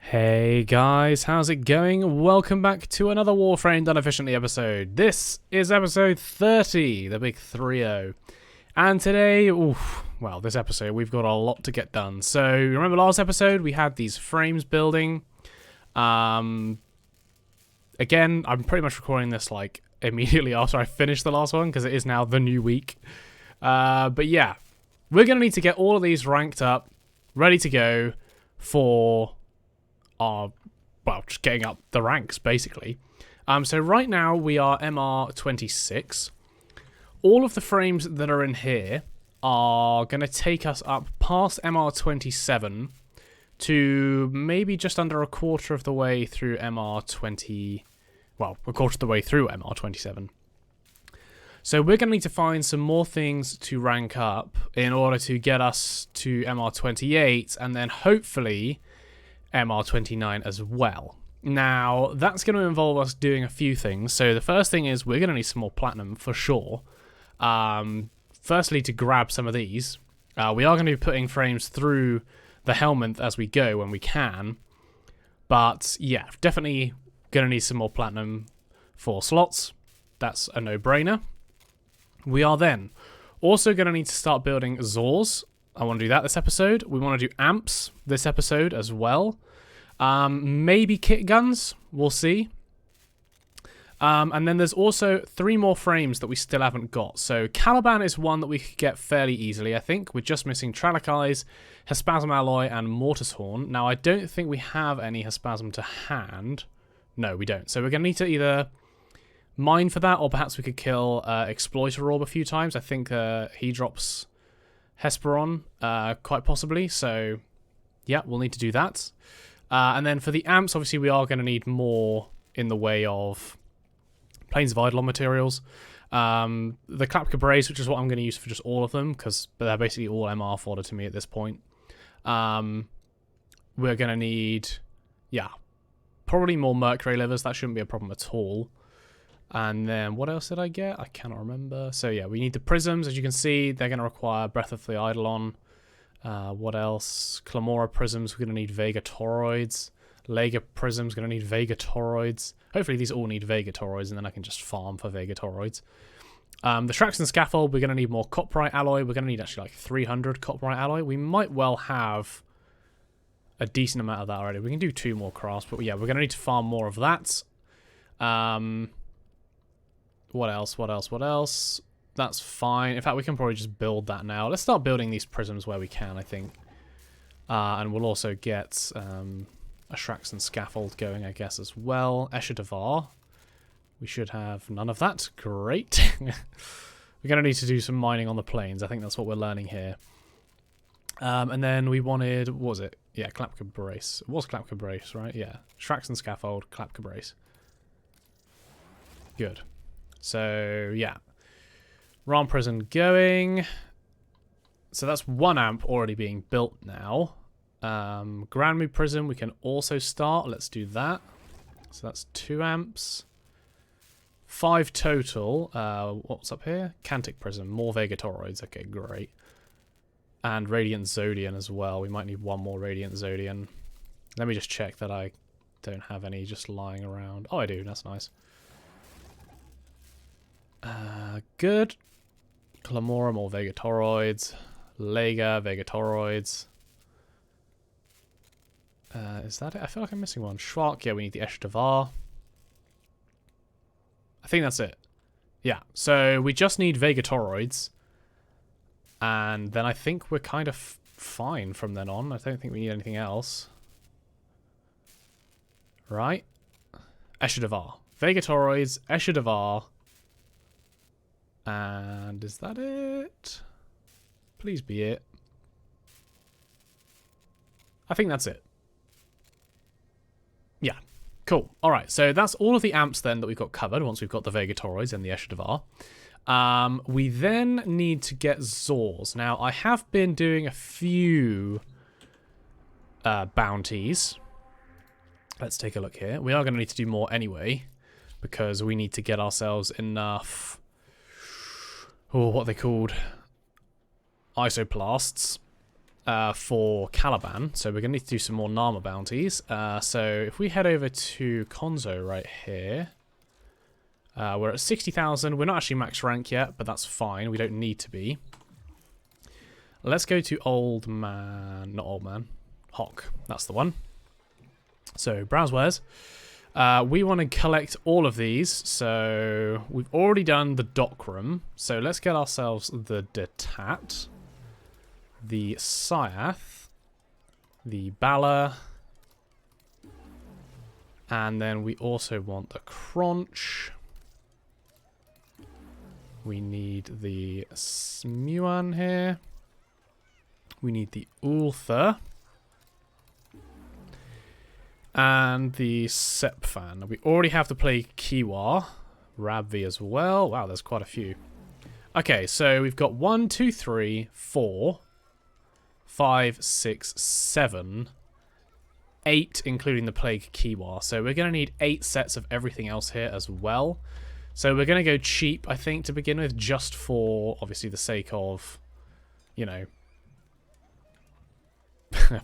Hey guys, how's it going? Welcome back to another Warframe Done Efficiently episode. This is episode 30, the big 3-0. And today, this episode, we've got a lot to get done. So, remember last episode, we had these frames building. Again, I'm pretty much recording this like immediately after I finished the last one, because it is now the new week. But yeah, we're going to need to get all of these ranked up, ready to go for just getting up the ranks, basically. So right now we are MR26. All of the frames that are in here are going to take us up past MR27 to maybe just under a quarter of the way through MR20... Well, a quarter of the way through MR27. So we're going to need to find some more things to rank up in order to get us to MR28 and then hopefully MR29 as well. Now, that's going to involve us doing a few things. So the first thing is we're going to need some more platinum for sure. Firstly, to grab some of these. We are going to be putting frames through the helmet as we go when we can. But yeah, definitely going to need some more platinum for slots. That's a no-brainer. We are then also going to need to start building Zors. I want to do that this episode. We want to do amps this episode as well. Maybe kit guns. We'll see. And then there's also 3 more frames that we still haven't got. So Caliban is one that we could get fairly easily, I think. We're just missing Trallic Eyes, Hespasm Alloy, and Mortis Horn. Now, I don't think we have any Hespasm to hand. No, we don't. So we're going to need to either mine for that, or perhaps we could kill Exploiter Orb a few times. I think he drops Hesperon, quite possibly. So, yeah, we'll need to do that. And then for the amps, obviously, we are going to need more in the way of Plains of Eidolon materials. The Klapka Brace, which is what I'm going to use for just all of them, because they're basically all MR fodder to me at this point. We're going to need, probably more Mercury Livers. That shouldn't be a problem at all. And then what else did I get? I cannot remember. So yeah, we need the prisms. As you can see, they're going to require Breath of the Eidolon. What else? Clamora prisms, we're going to need Vega Toroids. Lega prisms, going to need Vega Toroids. Hopefully these all need Vega Toroids, and then I can just farm for Vega Toroids. The Traxxon Scaffold, we're going to need more Coprite Alloy. We're going to need actually like 300 Coprite Alloy. We might well have a decent amount of that already. We can do 2 more crafts, but yeah, we're going to need to farm more of that. What else? That's fine. In fact, we can probably just build that now. Let's start building these prisms where we can, I think. And we'll also get a Traxxon Scaffold going, I guess, as well. Escher Devar. We should have none of that. Great. We're going to need to do some mining on the plains. I think that's what we're learning here. And then we wanted... What was it? Yeah, Klapka Brace. It was Klapka Brace, right? Yeah. Traxxon Scaffold, Klapka Brace. Good. So, yeah. Ram Prison going. So that's 1 amp already being built now. Granmu Prison we can also start. Let's do that. So that's 2 amps. 5 total. What's up here? Cantic Prism. More Vega Toroids. Okay, great. And Radiant Zodian as well. We might need 1 more Radiant Zodian. Let me just check that I don't have any just lying around. Oh, I do. That's nice. Good. Clamora, more Vega Toroids. Lega, Vega Toroids. Is that it? I feel like I'm missing one. Schwark, yeah, we need the Escher Devar. I think that's it. Yeah, so we just need Vega Toroids. And then I think we're kind of fine from then on. I don't think we need anything else. Right? Escher Devar. Vega Toroids, Escher Devar. And is that it? Please be it. I think that's it. Yeah. Cool. Alright, so that's all of the amps then that we've got covered once we've got the Vega Toroids and the Escher Devar. We then need to get Zors. Now, I have been doing a few bounties. Let's take a look here. We are going to need to do more anyway, because we need to get ourselves enough... Oh, what are they called? Isoplasts. for Caliban, so we're going to need to do some more Nama bounties. So if we head over to Konzo right here, we're at 60,000. We're not actually max rank yet, but that's fine. We don't need to be. Let's go to Old Man, not Old Man, Hawk. That's the one. So browse wares. We want to collect all of these. So we've already done the dock room. So let's get ourselves the Detat, the Syath, the Bala, and then we also want the Crunch. We need the Smuan here. We need the Ultha. And the Sepfan. We already have to play Kiwa. Rabvi as well. Wow, there's quite a few. Okay, so we've got 1, 2, 3, 4, 5, 6, 7, 8, including the Plague Kiwa. So we're going to need 8 sets of everything else here as well. So we're going to go cheap, I think, to begin with, just for, obviously, the sake of, you know,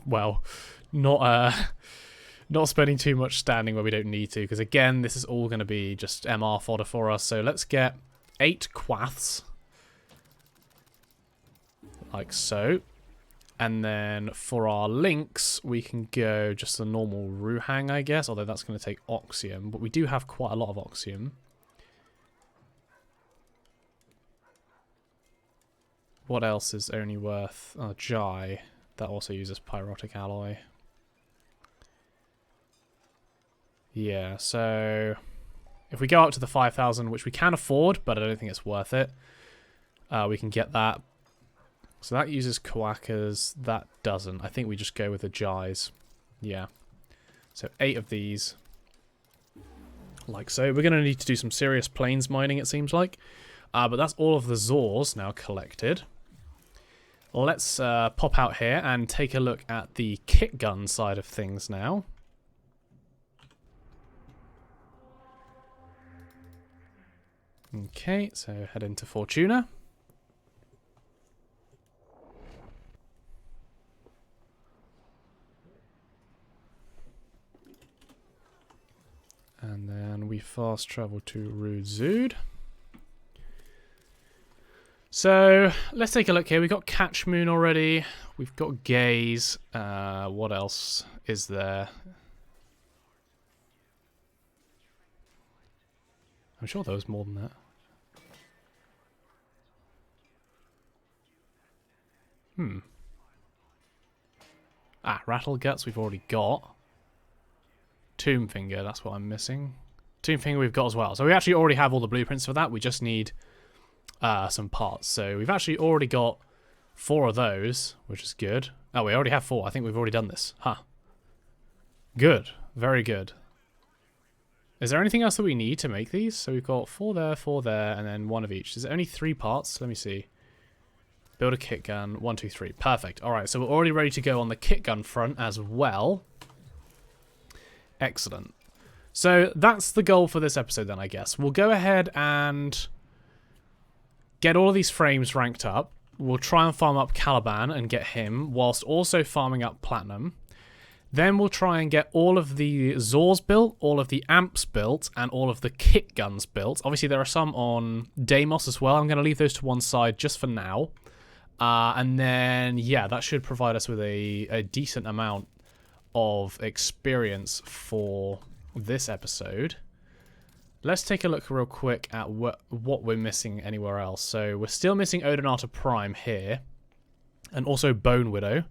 well, not spending too much standing where we don't need to, because again, this is all going to be just MR fodder for us. So let's get 8 Quaths, like so. And then for our links, we can go just a normal Ruhang, I guess, although that's going to take Oxium, but we do have quite a lot of Oxium. What else is only worth... Oh, Jai. That also uses Pyrotic Alloy. Yeah, so... If we go up to the 5,000, which we can afford, but I don't think it's worth it, we can get that. So that uses Koakas. That doesn't. I think we just go with the Jais. Yeah. So 8 of these. Like so. We're going to need to do some serious plains mining, it seems like. But that's all of the Zors now collected. Let's pop out here and take a look at the kit gun side of things now. Okay, so head into Fortuna. And then we fast travel to Ruzud. So, let's take a look here. We've got Catch Moon already. We've got Gaze. What else is there? I'm sure there was more than that. Rattle Guts we've already got. Tomb Finger, that's what I'm missing. Tomb Finger we've got as well. So we actually already have all the blueprints for that. We just need some parts. So we've actually already got 4 of those, which is good. Oh, we already have 4. I think we've already done this. Huh. Good. Very good. Is there anything else that we need to make these? So we've got 4 there, and then 1 of each. Is it only 3 parts? Let me see. Build a kit gun. 1, 2, 3. Perfect. Alright, so we're already ready to go on the kit gun front as well. Excellent. So that's the goal for this episode then, I guess. We'll go ahead and get all of these frames ranked up. We'll try and farm up Caliban and get him, whilst also farming up Platinum. Then we'll try and get all of the Zors built, all of the Amps built, and all of the kit guns built. Obviously, there are some on Deimos as well. I'm going to leave those to one side just for now. And then, yeah, that should provide us with a decent amount of experience for this episode. Let's take a look real quick at what we're missing anywhere else. So we're still missing Odonata Prime here, and also Bone Widow.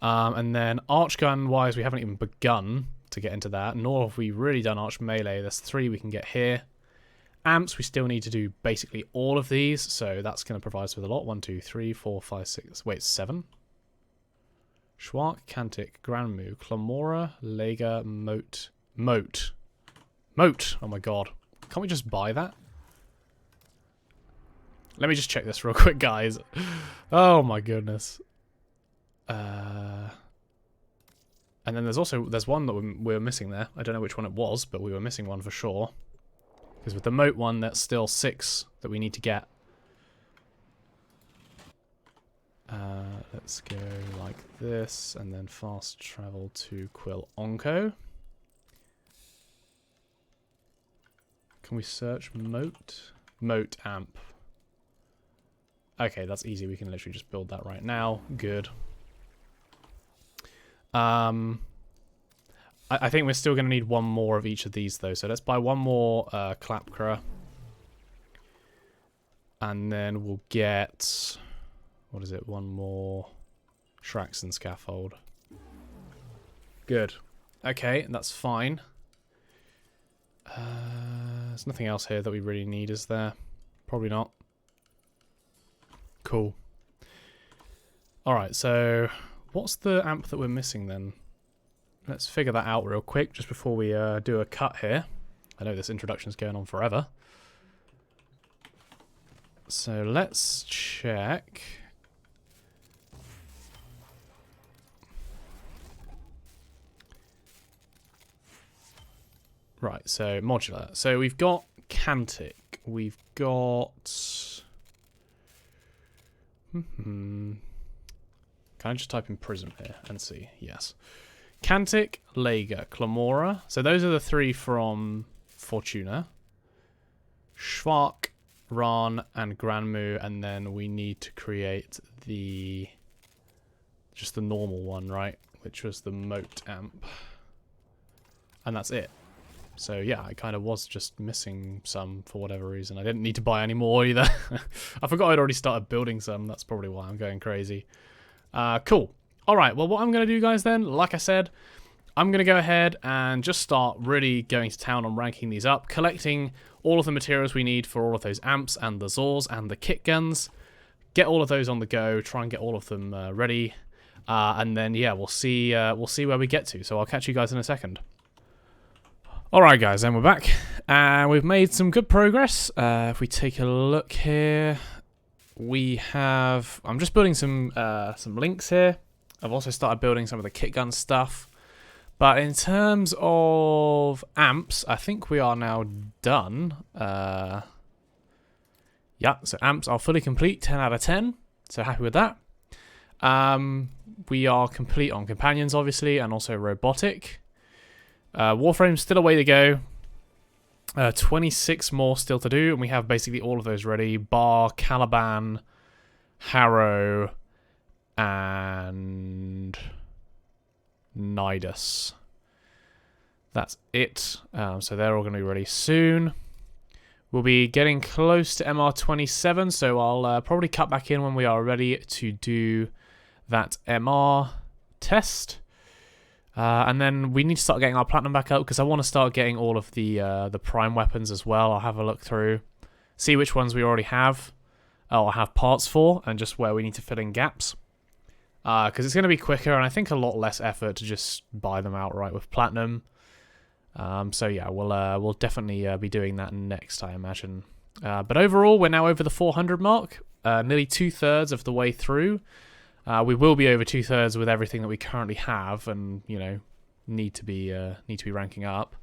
And then Archgun-wise, we haven't even begun to get into that, nor have we really done Arch Melee. There's 3 we can get here. Amps, we still need to do basically all of these, so that's going to provide us with a lot. 1, 2, 3, 4, 5, 6... Wait, 7? Schwark, Cantic, Granmu, Clamora, Lega, Moat. Oh my god. Can't we just buy that? Let me just check this real quick, guys. Oh my goodness. And then there's one that we were missing there. I don't know which one it was, but we were missing one for sure. Because with the Moat one, that's still 6 that we need to get. Let's go like this, and then fast travel to Quill Onco. Can we search moat? Moat amp. Okay, that's easy. We can literally just build that right now. Good. I think we're still going to need one more of each of these, though. So let's buy one more Clapcra. And then we'll get... What is it? One more Shraxon Scaffold. Good. Okay, that's fine. There's nothing else here that we really need, is there? Probably not. Cool. Alright, so what's the amp that we're missing then? Let's figure that out real quick just before we do a cut here. I know this introduction's going on forever. So let's check. Right, so modular. So we've got Cantic. We've got... Can I just type in Prism here and see? Yes. Cantic, Lega, Clamora. So those are the three from Fortuna. Schwark, Ran, and Granmu. And then we need to create the... just the normal one, right? Which was the Moat amp. And that's it. So yeah, I kind of was just missing some for whatever reason. I didn't need to buy any more either. I forgot I'd already started building some. That's probably why I'm going crazy. Cool. Alright, well what I'm going to do, guys, then, like I said, I'm going to go ahead and just start really going to town on ranking these up, collecting all of the materials we need for all of those amps and the Zors and the kit guns. Get all of those on the go, try and get all of them ready. And then, yeah, we'll see where we get to. So I'll catch you guys in a second. Alright guys, and we're back, and we've made some good progress. If we take a look here, we have... I'm just building some links here. I've also started building some of the kit gun stuff. But in terms of amps, I think we are now done. Yeah, so amps are fully complete, 10 out of 10. So happy with that. We are complete on companions, obviously, and also robotic. Warframe's still a way to go. 26 more still to do, and we have basically all of those ready. Bar, Caliban, Harrow, and Nidus. That's it. So they're all going to be ready soon. We'll be getting close to MR27, so I'll probably cut back in when we are ready to do that MR test. And then we need to start getting our platinum back up because I want to start getting all of the prime weapons as well. I'll have a look through, see which ones we already have, or have parts for, and just where we need to fill in gaps. Because it's going to be quicker and I think a lot less effort to just buy them outright with platinum. So yeah, we'll definitely be doing that next, I imagine. But overall, we're now over the 400 mark, nearly 2/3 of the way through. We will be over 2/3 with everything that we currently have, and you know, need to be ranking up.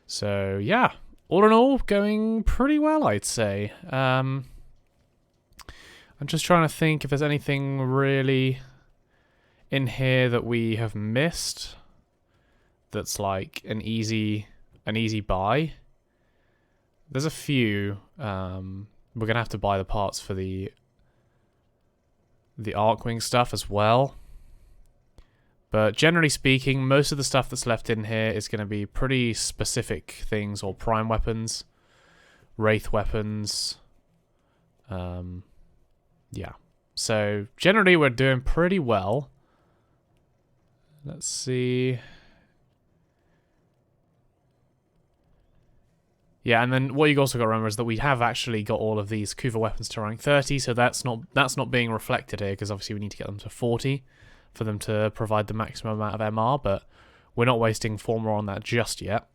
So yeah, all in all, going pretty well, I'd say. I'm just trying to think if there's anything really in here that we have missed that's like an easy buy. There's a few. We're gonna have to buy the parts for the Arcwing stuff as well. But generally speaking, most of the stuff that's left in here is going to be pretty specific things, or prime weapons, wraith weapons. Yeah. So generally we're doing pretty well. Let's see. Yeah, and then what you also got to remember is that we have actually got all of these Kuva weapons to rank 30, so that's not being reflected here, because obviously we need to get them to 40 for them to provide the maximum amount of MR, but we're not wasting 4 more on that just yet.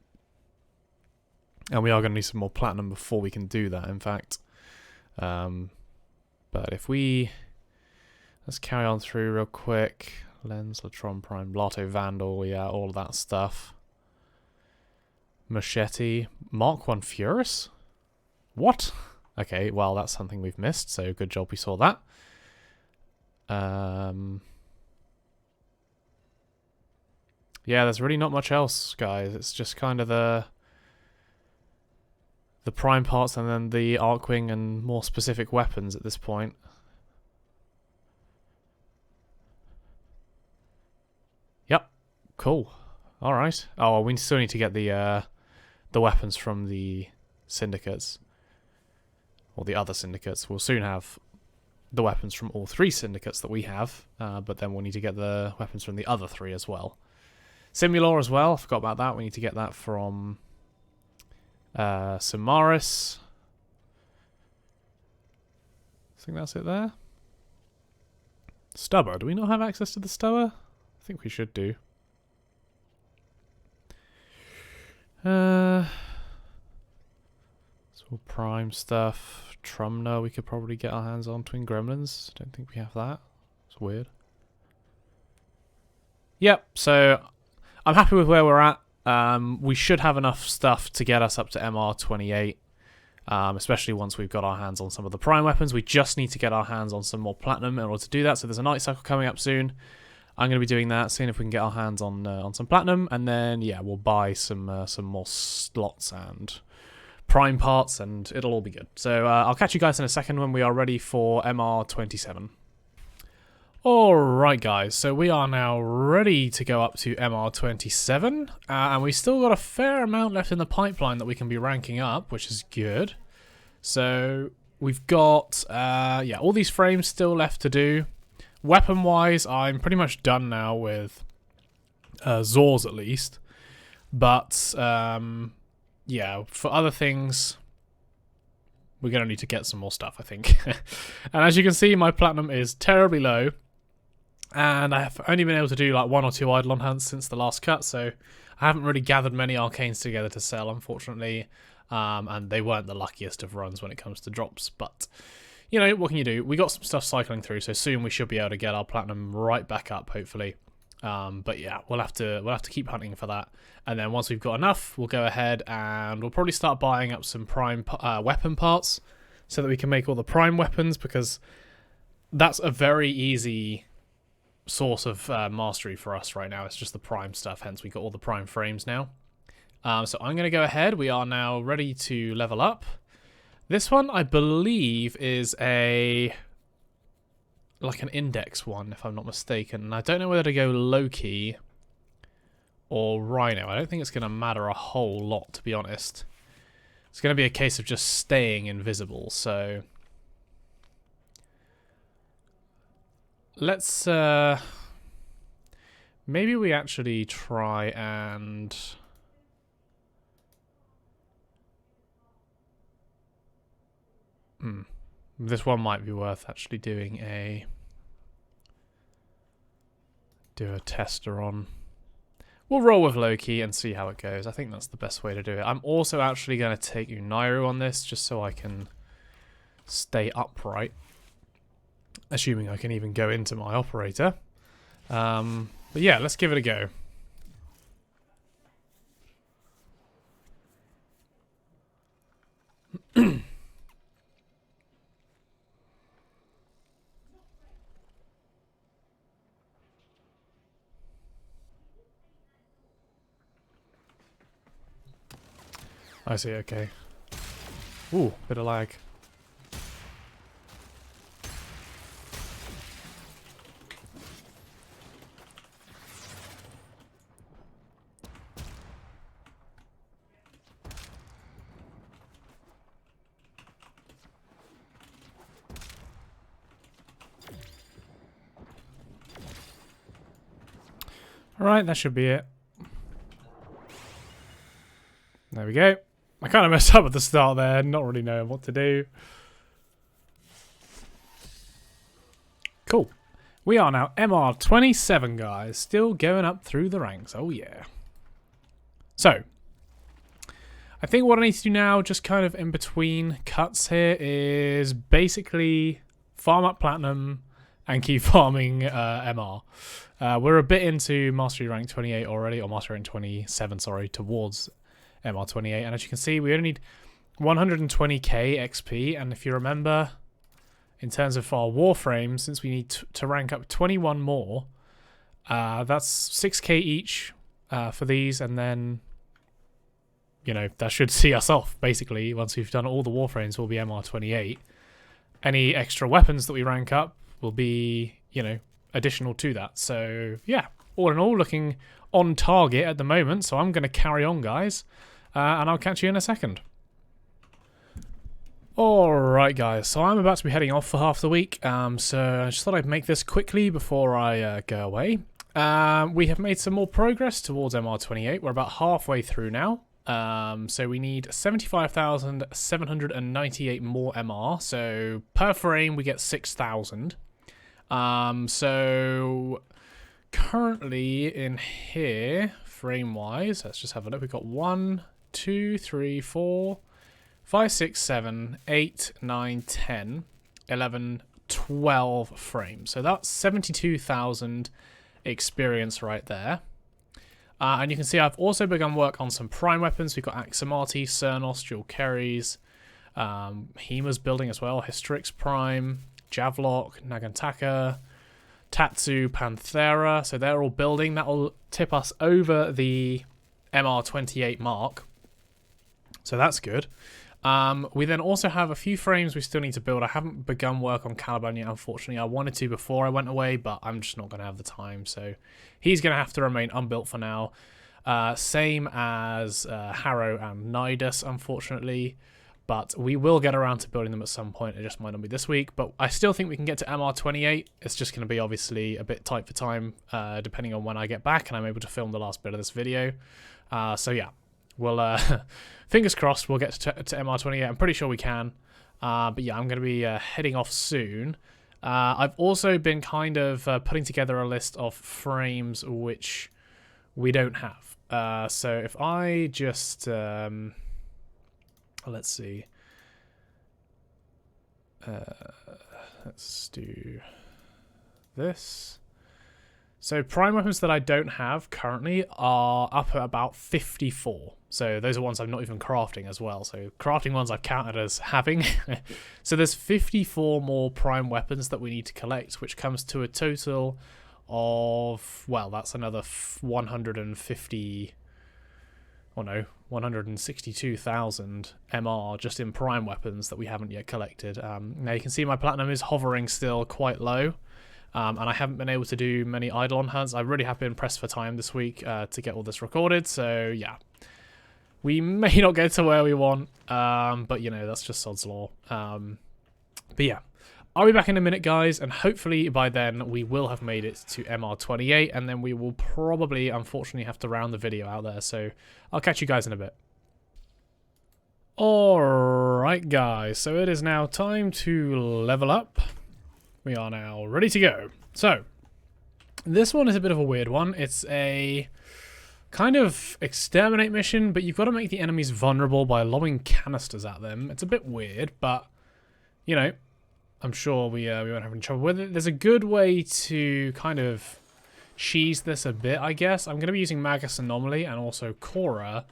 And we are going to need some more platinum before we can do that, in fact. But if we... Let's carry on through real quick. Lens, Latron Prime, Blotto Vandal, yeah, all of that stuff. Machete. Mark 1 Furus? What? Okay, well, that's something we've missed, so good job we saw that. Yeah, there's really not much else, guys. It's just kind of the prime parts and then the Arcwing and more specific weapons at this point. Yep, cool. All right. Oh, we still need to get the weapons from the syndicates. Or the other syndicates. We'll soon have the weapons from all 3 syndicates that we have, but then we'll need to get the weapons from the other 3 as well. Simulor as well, I forgot about that. We need to get that from Samaris. I think that's it there. Stubber, do we not have access to the Stubber? I think we should do. It's all prime stuff. Trumner we could probably get our hands on. Twin Gremlins, don't think we have that. It's weird. Yep, so I'm happy with where we're at. We should have enough stuff to get us up to MR28, especially once we've got our hands on some of the prime weapons. We just need to get our hands on some more platinum in order to do that. So there's a night cycle coming up soon. I'm going to be doing that, seeing if we can get our hands on some platinum, and then yeah, we'll buy some more slots and prime parts, and it'll all be good. So I'll catch you guys in a second when we are ready for MR27. Alright guys, so we are now ready to go up to MR27, and we've still got a fair amount left in the pipeline that we can be ranking up, which is good. So we've got, yeah, all these frames still left to do. Weapon-wise, I'm pretty much done now with Zors at least, but yeah, for other things, we're going to need to get some more stuff, I think. And as you can see, my platinum is terribly low. And I have only been able to do like 1 or 2 Eidolon hunts since the last cut, so I haven't really gathered many arcanes together to sell, unfortunately. And they weren't the luckiest of runs when it comes to drops, but you know, what can you do? We got some stuff cycling through, so soon we should be able to get our platinum right back up, hopefully. But yeah, we'll have to keep hunting for that, and then once we've got enough, we'll go ahead and we'll probably start buying up some prime weapon parts so that we can make all the prime weapons, because that's a very easy source of mastery for us right now. It's just the prime stuff, hence we got all the prime frames now. So I'm going to go ahead. We are now ready to level up. This one, I believe, is like an index one, if I'm not mistaken. I don't know whether to go Loki or Rhino. I don't think it's going to matter a whole lot, to be honest. It's going to be a case of just staying invisible, so let's maybe we actually try and this one might be worth actually doing a tester on. We'll roll with Loki and see how it goes. I think that's the best way to do it. I'm also actually going to take Unairu on this just so I can stay upright, assuming I can even go into my operator. But yeah, let's give it a go. I see, okay. Ooh, bit of lag. Alright, that should be it. There we go. I kind of messed up at the start there, not really knowing what to do. Cool. We are now MR27, guys. Still going up through the ranks. Oh, yeah. So, I think what I need to do now, just kind of in between cuts here, is basically farm up platinum and keep farming MR. We're a bit into Mastery Rank 28 already, or Mastery Rank 27, sorry, towards MR28, and as you can see, we only need 120k XP, and if you remember, in terms of our Warframe, since we need to rank up 21 more, that's 6k each for these, and then, you know, that should see us off, basically. Once we've done all the Warframes, we'll be MR28. Any extra weapons that we rank up will be, you know, additional to that. So, yeah, all in all, looking on target at the moment. So I'm going to carry on, guys, and I'll catch you in a second. Alright guys, so I'm about to be heading off for half the week, so I just thought I'd make this quickly before I go away. We have made some more progress towards MR28, we're about halfway through now. So we need 75,798 more MR, so per frame we get 6,000. So currently in here, frame-wise, let's just have a look, we've got 1, 2, 3, 4... 5, 6, 7, 8, 9, 10, 11, 12 frames. So that's 72,000 experience right there. And you can see I've also begun work on some prime weapons. We've got Aximati, Cernos, Dual Kerries, Hima's building as well, Hystrix Prime, Javlok, Nagantaka, Tatsu, Panthera. So they're all building. That will tip us over the MR28 mark. So that's good. We then also have a few frames we still need to build. I haven't begun work on Caliban yet, unfortunately. I wanted to before I went away, but I'm just not going to have the time. So he's going to have to remain unbuilt for now. Same as Harrow and Nidus, unfortunately. But we will get around to building them at some point. It just might not be this week. But I still think we can get to MR28. It's just going to be obviously a bit tight for time, depending on when I get back and I'm able to film the last bit of this video. So yeah. We'll, fingers crossed, we'll get to MR28. I'm pretty sure we can. But yeah, I'm going to be heading off soon. I've also been kind of putting together a list of frames which we don't have. So if I just, let's see. Let's do this. So prime weapons that I don't have currently are up at about 54. So those are ones I'm not even crafting as well. So crafting ones I've counted as having. So there's 54 more prime weapons that we need to collect, which comes to a total of, well, that's another 150, oh no, 162,000 MR just in prime weapons that we haven't yet collected. Now you can see my platinum is hovering still quite low. And I haven't been able to do many Eidolon hunts. I really have been pressed for time this week to get all this recorded. So, yeah. We may not get to where we want, but, you know, that's just sod's law. But, yeah. I'll be back in a minute, guys, and hopefully by then we will have made it to MR28, and then we will probably, unfortunately, have to round the video out there. So, I'll catch you guys in a bit. Alright, guys. So, it is now time to level up. We are now ready to go. So, this one is a bit of a weird one. It's a kind of exterminate mission, but you've got to make the enemies vulnerable by lobbing canisters at them. It's a bit weird, but, you know, I'm sure we won't have any trouble with it. There's a good way to kind of cheese this a bit, I guess. I'm going to be using Magus Anomaly and also Cora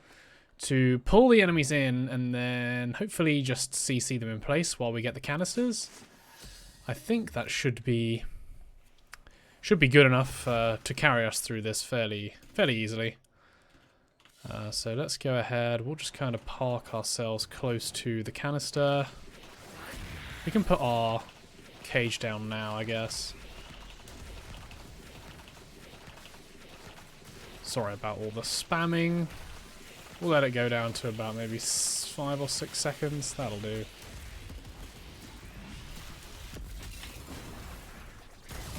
to pull the enemies in and then hopefully just CC them in place while we get the canisters. I think that should be good enough to carry us through this fairly easily. So let's go ahead. We'll just kind of park ourselves close to the canister. We can put our cage down now, I guess. Sorry about all the spamming. We'll let it go down to about maybe 5 or 6 seconds. That'll do.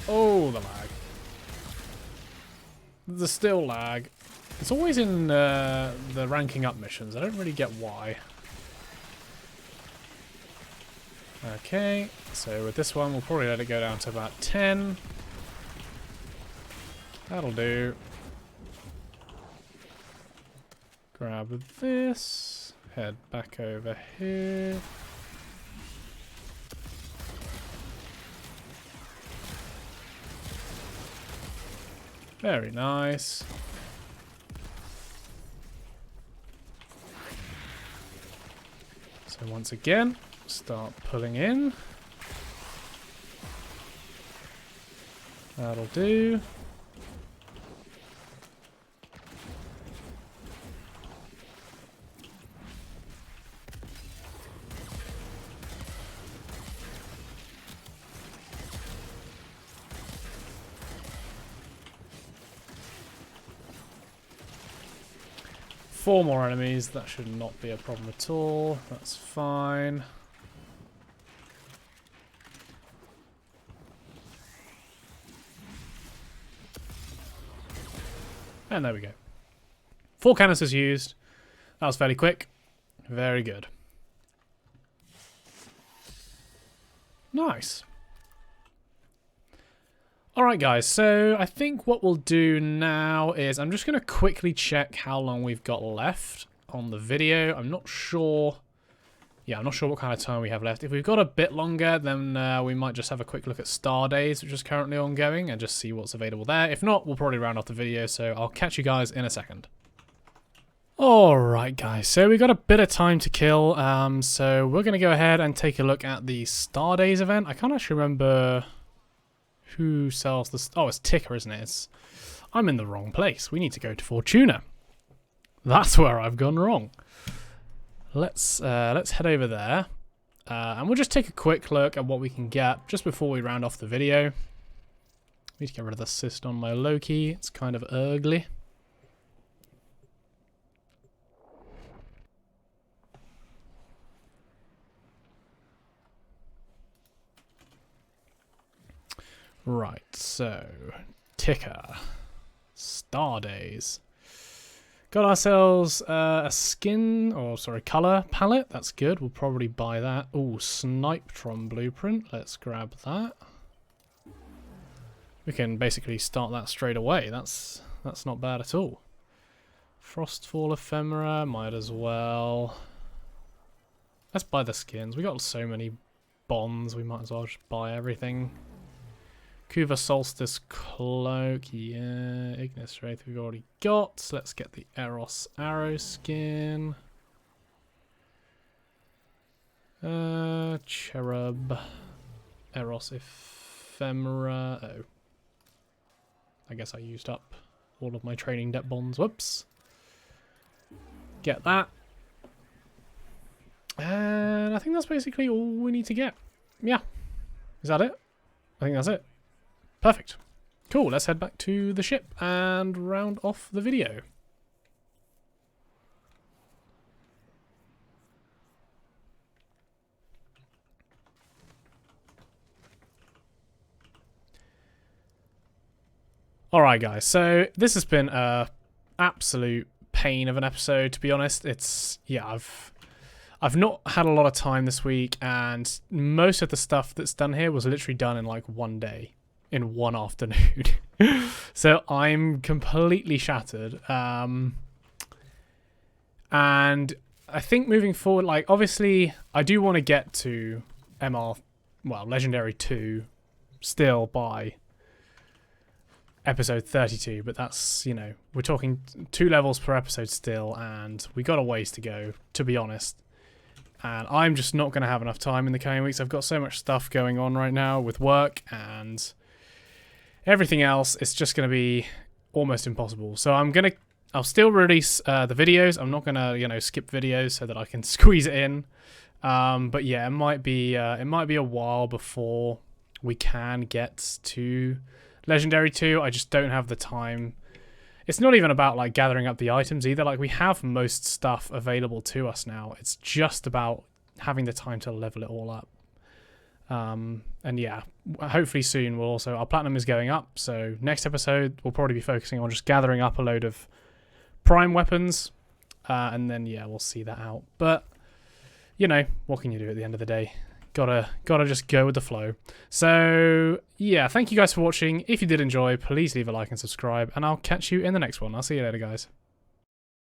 Oh, the lag. The still lag. It's always in the ranking up missions. I don't really get why. Okay, so with this one, we'll probably let it go down to about 10. That'll do. Grab this. Head back over here. Very nice. So once again, start pulling in. That'll do. Four more enemies, that should not be a problem at all. That's fine. And there we go. 4 canisters used. That was fairly quick. Very good. Nice. Alright guys, so I think what we'll do now is I'm just going to quickly check how long we've got left on the video. I'm not sure. Yeah, I'm not sure what kind of time we have left. If we've got a bit longer, then we might just have a quick look at Star Days, which is currently ongoing, and just see what's available there. If not, we'll probably round off the video, so I'll catch you guys in a second. Alright guys, so we've got a bit of time to kill, so we're going to go ahead and take a look at the Star Days event. I can't actually remember who sells this. Oh, it's Ticker, isn't it? I'm in the wrong place. We need to go to Fortuna. That's where I've gone wrong. Let's head over there, and we'll just take a quick look at what we can get just before we round off the video. Need to get rid of the assist on my Loki. It's kind of ugly. Right, so Ticker, Star Days. Got ourselves a skin, or sorry, color palette. That's good. We'll probably buy that. Oh, Snipetron blueprint. Let's grab that. We can basically start that straight away. That's not bad at all. Frostfall ephemera, might as well. Let's buy the skins. We got so many bonds. We might as well just buy everything. Kuva Solstice Cloak, yeah. Ignis Wraith we've already got. Let's get the Eros Arrow skin. Cherub. Eros Ephemera. Oh. I guess I used up all of my training debt bonds. Whoops. Get that. And I think that's basically all we need to get. Yeah. Is that it? I think that's it. Perfect. Cool, let's head back to the ship and round off the video. Alright guys, so this has been a absolute pain of an episode, to be honest. It's, yeah, I've not had a lot of time this week, and most of the stuff that's done here was literally done in like one day. In one afternoon. So I'm completely shattered. And I think moving forward, like, obviously, I do want to get to Legendary 2 still by episode 32, but that's, you know, we're talking 2 levels per episode still, and we got a ways to go, to be honest. And I'm just not going to have enough time in the coming weeks. I've got so much stuff going on right now with work and everything else. It's just going to be almost impossible. So I'll still release the videos. I'm not going to, you know, skip videos so that I can squeeze it in. But yeah, it might be a while before we can get to Legendary 2. I just don't have the time. It's not even about like gathering up the items either. Like, we have most stuff available to us now. It's just about having the time to level it all up. And yeah, hopefully soon our platinum is going up, so next episode we'll probably be focusing on just gathering up a load of prime weapons, and then yeah, we'll see that out. But you know, what can you do at the end of the day? Gotta just go with the flow. So yeah, thank you guys for watching. If you did enjoy, please leave a like and subscribe, and I'll catch you in the next one. I'll see you later, guys.